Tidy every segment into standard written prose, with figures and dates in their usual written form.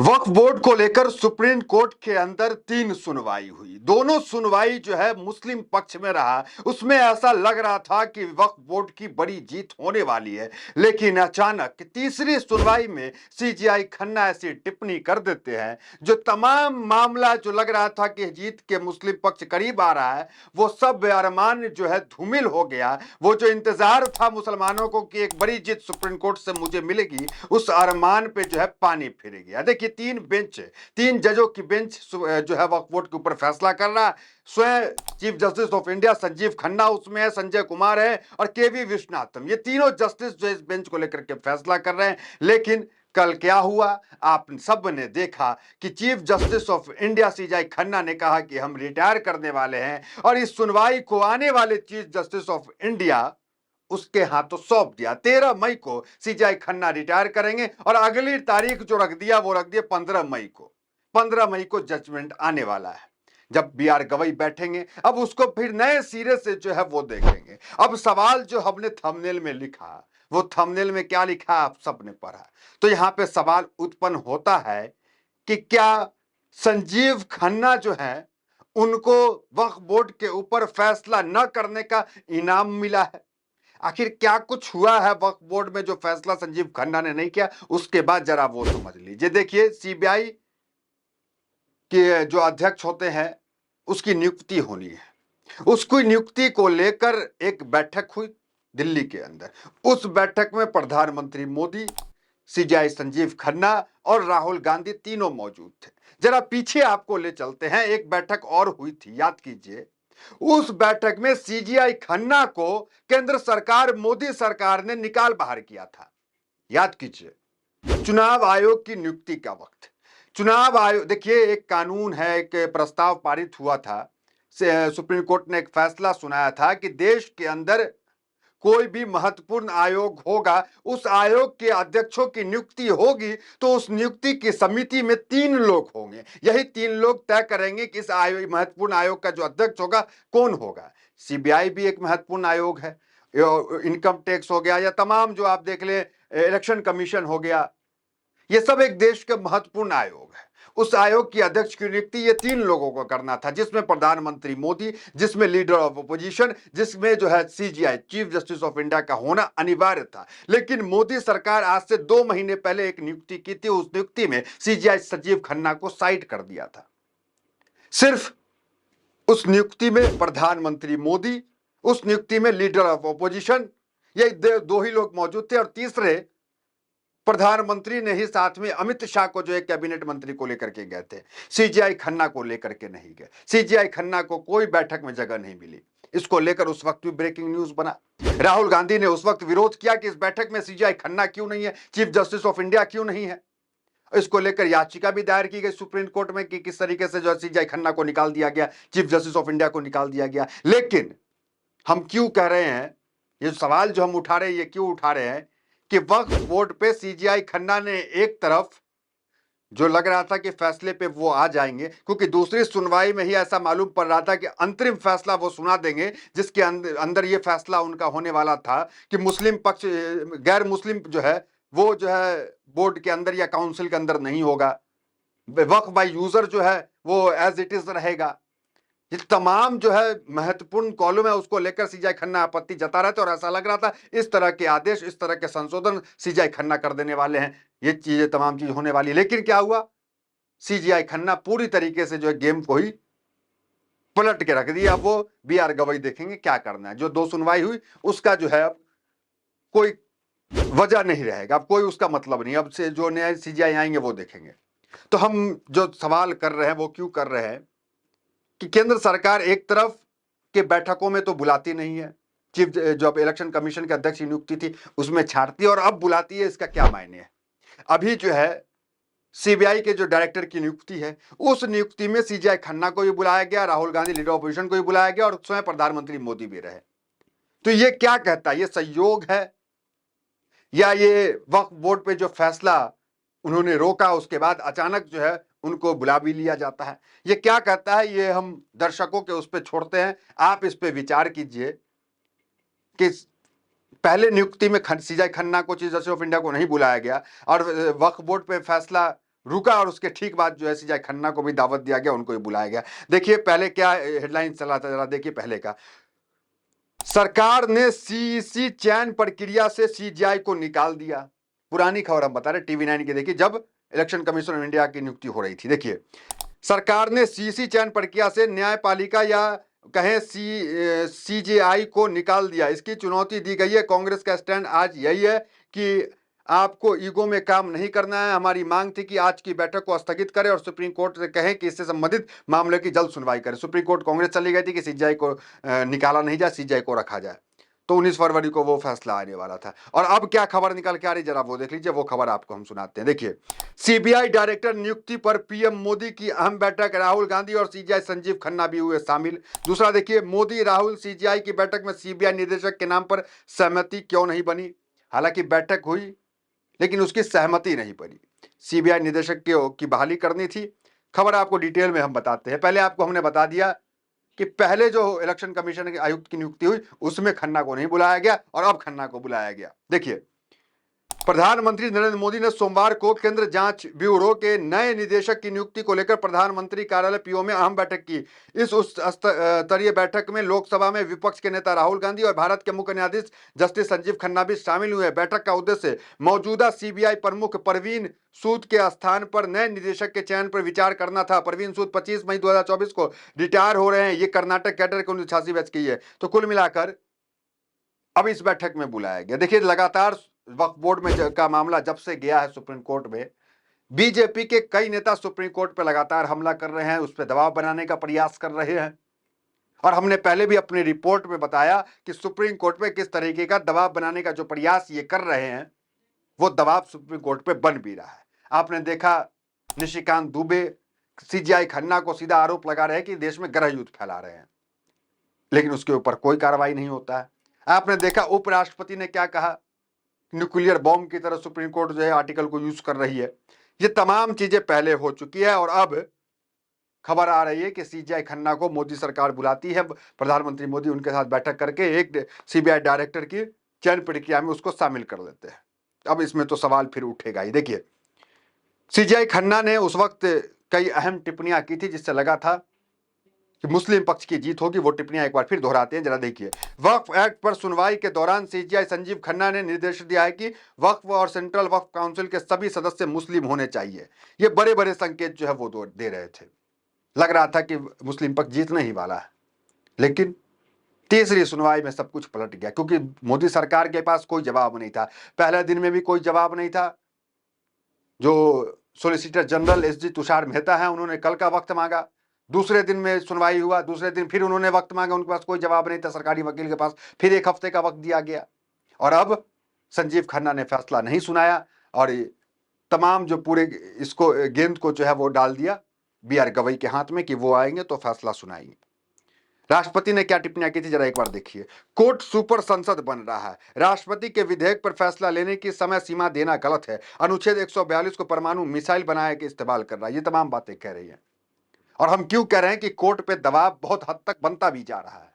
वक्फ board को लेकर supreme court के अंदर 3 सुनवाई हुई। दोनों सुनवाई जो है मुस्लिम पक्ष में रहा। उसमें ऐसा लग रहा था कि वक्फ बोर्ड की बड़ी जीत होने वाली है, लेकिन अचानक तीसरी सुनवाई में सीजीआई खन्ना ऐसी टिप्पणी कर देते हैं जो तमाम मामला जो लग रहा था कि जीत के मुस्लिम पक्ष करीब आ रहा है, वो सब अरमान जो है धूमिल हो गया। वो जो इंतजार था मुसलमानों को कि एक बड़ी जीत सुप्रीम कोर्ट से मुझे मिलेगी, उस अरमान पे जो है पानी फिर गया। देखिए, 3 जजों की बेंच जो है वक्फ बोर्ड के ऊपर फैसला कर रहा है। स्वयं chief justice of India Sanjeev Khanna उसमें है, संजय कुमार है और केवी विश्वनाथम। ये तीनों जस्टिस जो इस बेंच को लेकर के फैसला कर रहे हैं। लेकिन कल क्या हुआ, आप सब ने देखा कि chief justice of India CGI Khanna ने कहा कि हम रिटायर करने वाले हैं और इस सुनवाई को आने वाले चीफ जस्टिस ऑफ इंडिया उसके हाथों सौंप दिया। 13 मई को सीजीआई खन्ना रिटायर करेंगे और अगली तारीख जो रख दिया वो रख दिया 15 मई को। 15 मई को जजमेंट आने वाला है, जब बीआर गवई बैठेंगे। अब उसको फिर नए सिरे से जो है वो देखेंगे। अब सवाल जो हमने थंबनेल में लिखा, वो थंबनेल में क्या लिखा आप सबने पढ़ा। तो यहां पे सवाल उत्पन्न होता है कि क्या संजीव खन्ना जो है उनको वक्फ बोर्ड के ऊपर फैसला न करने का इनाम मिला है? आखिर क्या कुछ हुआ है वक्फ बोर्ड में जो फैसला संजीव खन्ना ने नहीं किया, उसके बाद जरा वो समझ लीजिए। देखिए, सीबीआई के जो अध्यक्ष होते हैं उसकी नियुक्ति होनी है। उसकी नियुक्ति को लेकर एक बैठक हुई दिल्ली के अंदर। उस बैठक में प्रधानमंत्री मोदी, सीजीआई संजीव खन्ना और राहुल गांधी तीनों मौजूद थे। जरा पीछे आपको ले चलते हैं, एक बैठक और हुई थी, याद कीजिए। उस बैठक में सीजीआई खन्ना को केंद्र सरकार, मोदी सरकार ने निकाल बाहर किया था। याद कीजिए, चुनाव आयोग की नियुक्ति का वक्त। चुनाव आयोग, देखिए, एक कानून है, एक प्रस्ताव पारित हुआ था। सुप्रीम कोर्ट ने एक फैसला सुनाया था कि देश के अंदर कोई भी महत्वपूर्ण आयोग होगा, उस आयोग के अध्यक्षों की नियुक्ति होगी तो उस नियुक्ति की समिति में 3 लोग होंगे। यही 3 लोग तय करेंगे कि इस आयोग, महत्वपूर्ण आयोग का जो अध्यक्ष होगा कौन होगा। सीबीआई भी एक महत्वपूर्ण आयोग है, इनकम टैक्स हो गया या तमाम जो आप देख ले, इलेक्शन कमीशन हो गया, ये सब एक देश के महत्वपूर्ण आयोग है। उस आयोग की अध्यक्ष की नियुक्ति ये 3 लोगों को करना था, जिसमें प्रधानमंत्री मोदी, जिसमें लीडर ऑफ अपोजिशन, जिसमें जो है CGI chief justice of India का होना अनिवार्य था। लेकिन मोदी सरकार आज से 2 महीने पहले एक नियुक्ति की थी। उस नियुक्ति में सीजीआई संजीव खन्ना को साइड कर दिया था। सिर्फ उस नियुक्ति में प्रधानमंत्री मोदी, उस नियुक्ति में लीडर ऑफ अपोजिशन, ये 2 ही लोग मौजूद थे और तीसरे प्रधानमंत्री ने ही साथ में अमित शाह को जो एक कैबिनेट मंत्री को लेकर के गए थे, सीजीआई खन्ना को लेकर के नहीं गए। सीजीआई खन्ना को कोई बैठक में जगह नहीं मिली। इसको लेकर उस वक्त भी ब्रेकिंग न्यूज बना। राहुल गांधी ने उस वक्त विरोध किया कि इस बैठक में सीजीआई खन्ना क्यों नहीं है, चीफ जस्टिस ऑफ इंडिया क्यों नहीं है। इसको लेकर याचिका भी दायर की गई सुप्रीम कोर्ट में कि किस तरीके से जो सीजीआई खन्ना को निकाल दिया गया, चीफ जस्टिस ऑफ इंडिया को निकाल दिया गया। लेकिन हम क्यों कह रहे हैं, ये सवाल जो हम उठा रहे हैं, ये क्यों उठा रहे हैं कि वक्फ बोर्ड पे सीजीआई खन्ना ने एक तरफ जो लग रहा था कि फैसले पे वो आ जाएंगे, क्योंकि दूसरी सुनवाई में ही ऐसा मालूम पड़ रहा था कि अंतरिम फैसला वो सुना देंगे, जिसके अंदर ये फैसला उनका होने वाला था कि मुस्लिम पक्ष, गैर मुस्लिम जो है वो जो है बोर्ड के अंदर या काउंसिल के अंदर नहीं होगा। वक्फ बाय यूजर जो है वो एज इट इज रहेगा। ये तमाम जो है महत्वपूर्ण कॉलम है, उसको लेकर सीजीआई खन्ना आपत्ति जता रहे थे और ऐसा लग रहा था इस तरह के आदेश, इस तरह के संशोधन सीजीआई खन्ना कर देने वाले हैं, ये चीजें तमाम चीज होने वाली। लेकिन क्या हुआ, सीजीआई खन्ना पूरी तरीके से जो है गेम को ही पलट के रख दिया। अब वो बीआर गवई देखेंगे क्या करना है। जो 2 सुनवाई हुई उसका जो है अब कोई वजह नहीं रहेगा, अब कोई उसका मतलब नहीं। अब से जो नए सीजीआई आएंगे वो देखेंगे। तो हम जो सवाल कर रहे हैं वो क्यों कर रहे हैं कि केंद्र सरकार एक तरफ के बैठकों में तो बुलाती नहीं है, चीफ जो इलेक्शन कमीशन के अध्यक्ष की नियुक्ति थी उसमें छाड़ती है और अब बुलाती है, इसका क्या मायने है। अभी जो है सीबीआई के जो डायरेक्टर की नियुक्ति है, उस नियुक्ति में सीजीआई खन्ना को भी बुलाया गया, राहुल गांधी लीडर ऑपोजिशन को भी बुलाया गया और स्वयं प्रधानमंत्री मोदी भी रहे। तो ये क्या कहता है, ये संयोग है या ये वक्फ बोर्ड पे जो फैसला उन्होंने रोका उसके बाद अचानक जो है उनको बुला भी लिया जाता है, ये क्या कहता है, ये हम दर्शकों के उस पर छोड़ते हैं। आप इस पे विचार कीजिए कि पहले नियुक्ति में सीजीआई खन्ना को चीफ जस्टिस ऑफ इंडिया को नहीं बुलाया गया और वक्फ बोर्ड पे फैसला रुका और उसके ठीक बाद जो है सीजाई खन्ना को भी दावत दिया गया, उनको भी बुलाया गया। देखिए पहले क्या हेडलाइन चला था, जरा देखिए पहले का। सरकार ने सीईसी चयन प्रक्रिया से सीजीआई को निकाल दिया। पुरानी खबर हम बता रहे टीवी 9 की, देखिए जब इलेक्शन कमीशन ऑफ इंडिया की नियुक्ति हो रही थी। देखिए सरकार ने सीईसी चयन प्रक्रिया से न्यायपालिका या कहें सीजेआई को निकाल दिया। इसकी चुनौती दी गई है। कांग्रेस का स्टैंड आज यही है कि आपको ईगो में काम नहीं करना है। हमारी मांग थी कि आज की बैठक को स्थगित करें और सुप्रीम कोर्ट से कहें कि इससे संबंधित मामले की जल्द सुनवाई करें। सुप्रीम कोर्ट कांग्रेस चली गई थी कि सीजीआई को निकाला नहीं जाए, सीजीआई को रखा जाए। तो 19 फरवरी को वो फैसला आने वाला था। और अब क्या खबर निकल के आ रही, जरा वो देख लीजिए। वो खबर आपको हम सुनाते हैं। देखिए सीबीआई डायरेक्टर नियुक्ति पर पीएम मोदी की अहम बैठक, राहुल गांधी और सीजीआई संजीव खन्ना भी हुए शामिल। दूसरा देखिए, मोदी राहुल सीजीआई की बैठक में सीबीआई निदेशक के नाम पर सहमति क्यों नहीं बनी। हालांकि बैठक हुई लेकिन उसकी सहमति नहीं बनी। सीबीआई निदेशक की बहाली करनी थी। खबर आपको डिटेल में हम बताते हैं। पहले आपको हमने बता दिया कि पहले जो इलेक्शन कमीशन के आयुक्त की नियुक्ति हुई उसमें खन्ना को नहीं बुलाया गया और अब खन्ना को बुलाया गया। देखिए प्रधानमंत्री नरेंद्र मोदी ने सोमवार को केंद्र जांच ब्यूरो के नए निदेशक की नियुक्ति को लेकर प्रधानमंत्री कार्यालय पीओ में अहम बैठक की। इस उच्च स्तरीय बैठक में लोकसभा में विपक्ष के नेता राहुल गांधी और भारत के मुख्य न्यायाधीश जस्टिस संजीव खन्ना भी शामिल हुए। बैठक का उद्देश्य मौजूदा सीबीआई प्रमुख परवीन सूद के स्थान पर नए निदेशक के चयन पर विचार करना था। परवीन सूद 25 मई 2024 को रिटायर हो रहे हैं। ये कर्नाटक कैडर के 89 बैच की है। तो कुल मिलाकर अब इस बैठक में बुलाया गया। देखिए लगातार वक्फ बोर्ड में का मामला जब से गया है सुप्रीम कोर्ट में, बीजेपी के कई नेता सुप्रीम कोर्ट पर लगातार हमला कर रहे हैं, उस पर दबाव बनाने का प्रयास कर रहे हैं। और हमने पहले भी अपनी रिपोर्ट में बताया कि सुप्रीम कोर्ट पे किस तरीके का दबाव बनाने का जो प्रयास ये कर रहे हैं, वो दबाव सुप्रीम कोर्ट पे बन भी रहा है। आपने देखा निशिकांत दुबे सीजीआई खन्ना को सीधा आरोप लगा रहे हैं कि देश में गृह युद्ध फैला रहे हैं, लेकिन उसके ऊपर कोई कार्रवाई नहीं होता है। आपने देखा उपराष्ट्रपति ने क्या कहा, न्यूक्लियर बॉम्ब की तरह सुप्रीम कोर्ट जो है आर्टिकल को यूज कर रही है। ये तमाम चीजें पहले हो चुकी है और अब खबर आ रही है कि सीजीआई खन्ना को मोदी सरकार बुलाती है। प्रधानमंत्री मोदी उनके साथ बैठक करके एक सीबीआई डायरेक्टर की चयन प्रक्रिया में उसको शामिल कर लेते हैं। अब इसमें तो सवाल फिर उठेगा ही। देखिए सीजीआई खन्ना ने उस वक्त कई अहम टिप्पणियां की थी जिससे लगा था कि मुस्लिम पक्ष की जीत होगी। वो टिप्पणियां एक बार फिर दोहराते हैं, जरा देखिए। वक्फ एक्ट पर सुनवाई के दौरान सीजीआई संजीव खन्ना ने निर्देश दिया है कि वक्फ और सेंट्रल वक्फ काउंसिल के सभी सदस्य मुस्लिम होने चाहिए। ये बड़े बड़े संकेत जो है वो दे रहे थे। लग रहा था कि मुस्लिम पक्ष जीतने ही वाला है, लेकिन तीसरी सुनवाई में सब कुछ पलट गया, क्योंकि मोदी सरकार के पास कोई जवाब नहीं था। पहले दिन में भी कोई जवाब नहीं था। जो solicitor general SG Tushar Mehta है, उन्होंने कल का वक्त मांगा। दूसरे दिन में सुनवाई हुआ, दूसरे दिन फिर उन्होंने वक्त मांगा, उनके पास कोई जवाब नहीं था सरकारी वकील के पास। फिर एक हफ्ते का वक्त दिया गया और अब संजीव खन्ना ने फैसला नहीं सुनाया और तमाम जो पूरे इसको गेंद को जो है वो डाल दिया बीआर गवई के हाथ में कि वो आएंगे तो फैसला सुनाएंगे। राष्ट्रपति ने क्या टिप्पणियां की थी, जरा एक बार देखिए। कोर्ट सुपर संसद बन रहा है। राष्ट्रपति के विधेयक पर फैसला लेने की समय सीमा देना गलत है। अनुच्छेद 142 को परमाणु मिसाइल बनाने के इस्तेमाल कर रहा है। ये तमाम बातें कह रही है। और हम क्यों कह रहे हैं कि कोर्ट पे दबाव बहुत हद तक बनता भी जा रहा है।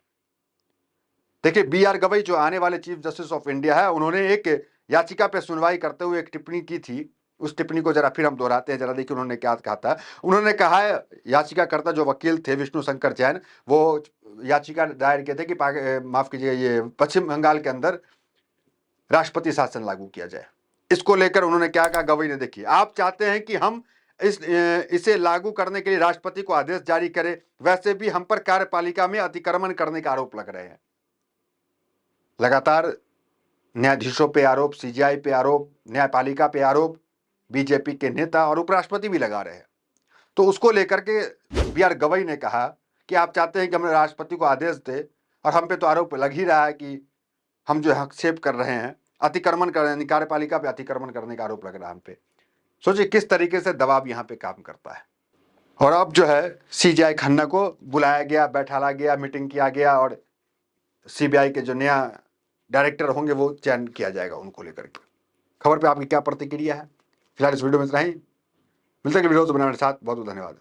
देखिए बीआर गवई जो आने वाले चीफ जस्टिस ऑफ इंडिया है, उन्होंने एक याचिका पे सुनवाई करते हुए एक टिप्पणी की थी। उस टिप्पणी को जरा फिर हम दोहराते हैं, जरा देखिए उन्होंने क्या कहा था। उन्होंने कहा है, याचिकाकर्ता जो वकील थे विष्णु शंकर जैन, वो याचिका दायर किए थे कि माफ कीजिएगा, ये पश्चिम बंगाल के अंदर राष्ट्रपति शासन लागू किया जाए। इसको लेकर उन्होंने क्या कहा गवई ने, देखिए आप चाहते हैं कि हम इसे लागू करने के लिए राष्ट्रपति को आदेश जारी करें, वैसे भी हम पर कार्यपालिका में अतिक्रमण करने का आरोप लग रहे हैं। लगातार न्यायाधीशों पे आरोप, सीजीआई पे आरोप, न्यायपालिका पे आरोप बीजेपी के नेता और उपराष्ट्रपति भी लगा रहे हैं। तो उसको लेकर के बीआर गवई ने कहा कि आप चाहते हैं कि हम राष्ट्रपति को आदेश दे, और हम पे तो आरोप लग ही रहा है कि हम जो हस्तक्षेप कर रहे हैं, अतिक्रमण कर रहे हैं, कार्यपालिका पे अतिक्रमण करने का आरोप लग रहा है हम पे। सोचिए किस तरीके से दबाव यहाँ पे काम करता है। और अब जो है सीजीआई खन्ना को बुलाया गया, बैठाला गया, मीटिंग किया गया और सीबीआई के जो नया डायरेक्टर होंगे वो चयन किया जाएगा उनको लेकर के। खबर पे आपकी क्या प्रतिक्रिया है? फिलहाल इस वीडियो में इतना ही। मिलते हैं वीडियो तो बनाने के साथ। बहुत बहुत धन्यवाद।